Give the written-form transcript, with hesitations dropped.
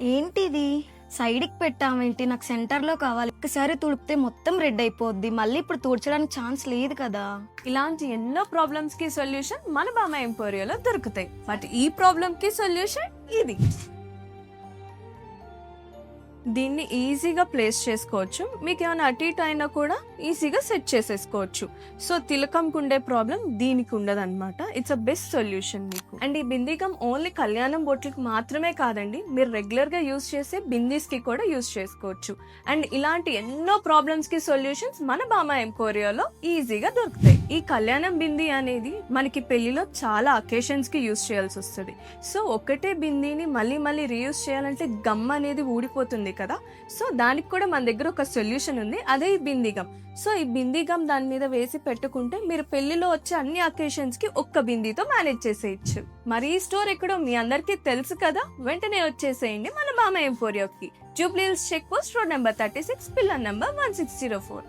ఏంటిది? సైడ్‌కి పెట్టావేంటి? నాకు సెంటర్‌లో కావాలి. ఒక్కసారి తుడిపితే మొత్తం రెడ్ అయిపోద్ది. మళ్ళీ ఇప్పుడు తుడచడానికి ఛాన్స్ లేదు కదా! ఇలాంటి ఎన్నో ప్రాబ్లమ్స్ కి సొల్యూషన్ మన బామా ఎంపోరియోలో దొరుకుతాయి. బట్ ఈ ప్రాబ్లమ్ కి సొల్యూషన్ ఇది. దీన్ని ఈజీగా ప్లేస్ చేసుకోవచ్చు. మీకు ఏమైనా అటు ఇటు అయినా కూడా ఈజీగా సెట్ చేసేసుకోవచ్చు. సో తిలకంకు ఉండే ప్రాబ్లం దీనికి ఉండదు అనమాట. ఇట్స్ అ బెస్ట్ సొల్యూషన్ మీకు. అండ్ ఈ బిందీ గమ్ ఓన్లీ కళ్యాణం బొట్లకి మాత్రమే కాదండి, మీరు రెగ్యులర్ గా యూస్ చేసే బిందీస్ కి కూడా యూస్ చేసుకోవచ్చు. అండ్ ఇలాంటి ఎన్నో ప్రాబ్లమ్స్ కి సొల్యూషన్స్ మన బామా ఎంపోరియోలో ఈజీగా దొరుకుతాయి. ఈ కళ్యాణం బిందీ అనేది మనకి పెళ్లిలో చాలా అకేషన్స్ కి యూస్ చేయాల్సి వస్తుంది. సో ఒకటే బిందీని మళ్ళీ మళ్ళీ రీయూస్ చేయాలంటే గమ్ అనేది ఊడిపోతుంది కదా. సో దానికి కూడా మన దగ్గర ఒక సొల్యూషన్ ఉంది, అదే ఈ బిందీ గమ్. సో ఈ బిందీ గమ్ దాని మీద వేసి పెట్టుకుంటే మీరు పెళ్లిలో వచ్చే అన్ని అకేషన్స్ కి ఒక్క బిందీతో మేనేజ్ చేసేయచ్చు. మరి ఈ స్టోర్ ఎక్కడో మీ అందరికీ తెలుసు కదా, వెంటనే వచ్చేసేయండి మన బామా ఎంపోరియోకి. Jubilee Hills check post road number 36, pillar number 1604.